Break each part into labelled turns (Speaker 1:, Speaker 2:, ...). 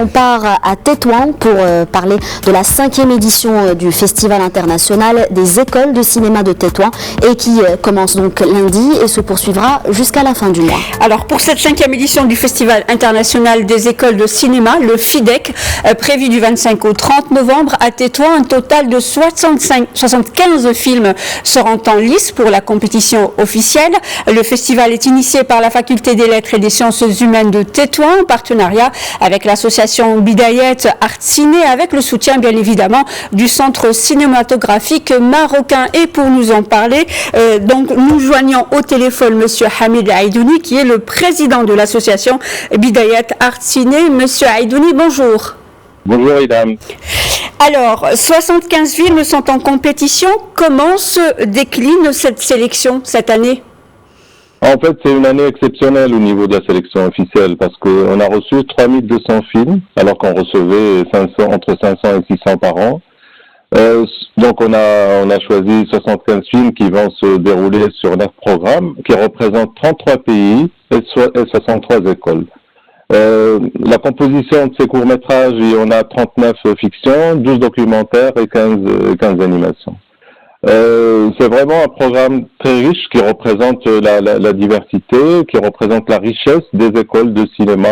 Speaker 1: On part à Tétouan pour parler de la 5e édition du Festival international des écoles de cinéma de Tétouan et qui commence donc lundi et se poursuivra jusqu'à la fin du mois.
Speaker 2: Alors pour cette 5e édition du Festival international des écoles de cinéma, le FIDEC, prévu du 25 au 30 novembre à Tétouan, un total de 75 films seront en lice pour la compétition officielle. Le festival est initié par la Faculté des Lettres et des Sciences Humaines de Tétouan en partenariat avec l'association Bidayet Art Ciné, avec le soutien bien évidemment du Centre cinématographique marocain. Et pour nous en parler, donc nous joignons au téléphone Monsieur Hamid Aïdouni, qui est le président de l'association Bidayet Art Ciné. Monsieur Aïdouni, bonjour.
Speaker 3: Bonjour Idam.
Speaker 2: Alors, 75 films sont en compétition. Comment se décline cette sélection cette année ?
Speaker 3: En fait, c'est une année exceptionnelle au niveau de la sélection officielle parce qu'on a reçu 3200 films alors qu'on recevait entre 500 et 600 par an. Donc on a choisi 75 films qui vont se dérouler sur 9 programmes qui représentent 33 pays et 63 écoles. La composition de ces courts-métrages, on a 39 fictions, 12 documentaires et 15 animations. C'est vraiment un programme très riche qui représente la diversité, qui représente la richesse des écoles de cinéma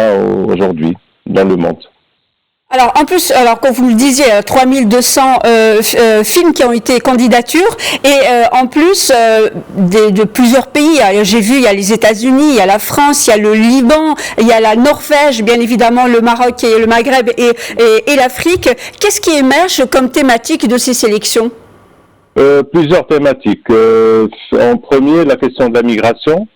Speaker 3: aujourd'hui dans le monde.
Speaker 2: Alors en plus, comme vous le disiez, 3200 films qui ont été candidatures et en plus de plusieurs pays. J'ai vu, il y a les États-Unis, il y a la France, il y a le Liban, il y a la Norvège, bien évidemment le Maroc et le Maghreb et l'Afrique. Qu'est-ce qui émerge comme thématique de ces sélections ?
Speaker 3: Plusieurs thématiques. En premier, la question de la migration,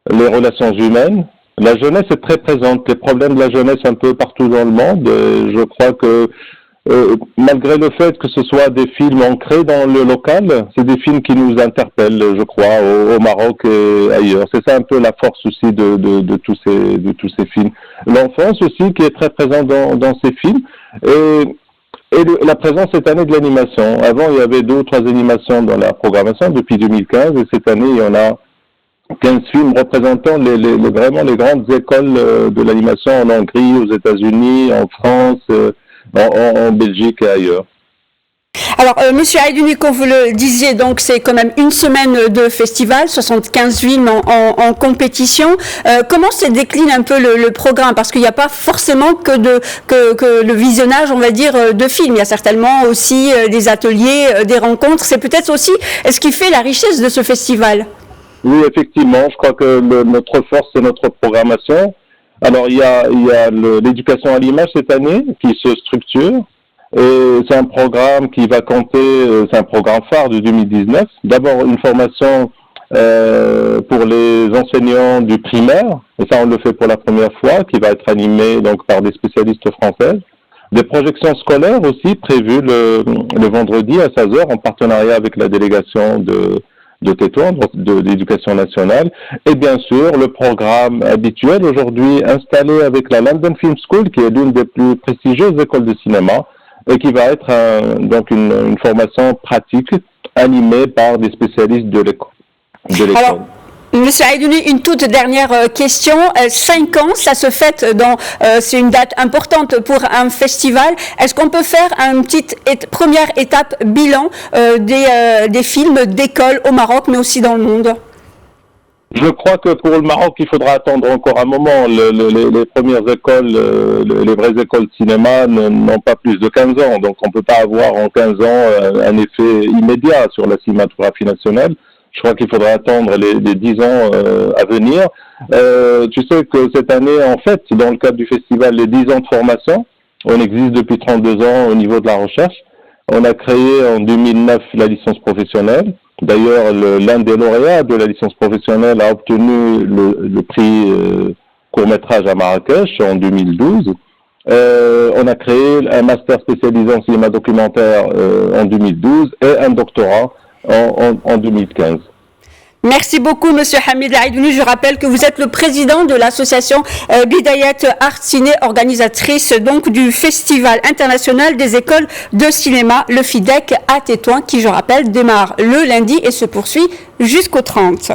Speaker 3: les relations humaines. La jeunesse est très présente, les problèmes de la jeunesse un peu partout dans le monde. Je crois que malgré le fait que ce soit des films ancrés dans le local, c'est des films qui nous interpellent, je crois, au Maroc et ailleurs. C'est ça un peu la force aussi de tous ces films. L'enfance aussi qui est très présente dans ces films. Et la présence cette année de l'animation. Avant, il y avait 2 ou 3 animations dans la programmation depuis 2015 et cette année, il y en a 15 films représentant vraiment les grandes écoles de l'animation en Hongrie, aux États-Unis, en France, en Belgique et ailleurs.
Speaker 2: Alors, Monsieur Aïdouni, comme vous le disiez, donc c'est quand même une semaine de festival, 75 films en compétition. Comment se décline un peu le programme ? Parce qu'il n'y a pas forcément que le visionnage, on va dire, de films. Il y a certainement aussi des ateliers, des rencontres. C'est peut-être aussi ce qui fait la richesse de ce festival.
Speaker 3: Oui, effectivement. Je crois que notre force, c'est notre programmation. Alors, il y a l'éducation à l'image cette année qui se structure. Et c'est un programme qui va compter, c'est un programme phare de 2019. D'abord, une formation pour les enseignants du primaire, et ça on le fait pour la première fois, qui va être animée donc par des spécialistes françaises. Des projections scolaires aussi prévues le vendredi à 16h en partenariat avec la délégation de Tétouan, de l'éducation nationale. Et bien sûr, le programme habituel aujourd'hui installé avec la London Film School, qui est l'une des plus prestigieuses écoles de cinéma, et qui va être donc une formation pratique animée par des spécialistes de l'école.
Speaker 2: Alors, Monsieur Aïdouni, une toute dernière question. 5 ans, ça se fête c'est une date importante pour un festival. Est-ce qu'on peut faire une petite première étape bilan des films d'école au Maroc, mais aussi dans le monde ?
Speaker 3: Je crois que pour le Maroc, il faudra attendre encore un moment. Les premières écoles, les vraies écoles de cinéma n'ont pas plus de 15 ans. Donc on ne peut pas avoir en 15 ans un effet immédiat sur la cinématographie nationale. Je crois qu'il faudra attendre les 10 ans à venir. Tu sais que cette année, en fait, dans le cadre du festival, les 10 ans de formation, on existe depuis 32 ans au niveau de la recherche. On a créé en 2009 la licence professionnelle. D'ailleurs, l'un des lauréats de la licence professionnelle a obtenu le prix court-métrage à Marrakech en 2012. On a créé un master spécialisé en cinéma documentaire en 2012 et un doctorat en 2015.
Speaker 2: Merci beaucoup, Monsieur Hamid Aïdouni. Je rappelle que vous êtes le président de l'association Bidayet Art Ciné, organisatrice donc du Festival international des écoles de cinéma, le FIDEC à Tétouan, qui, je rappelle, démarre le lundi et se poursuit jusqu'au 30.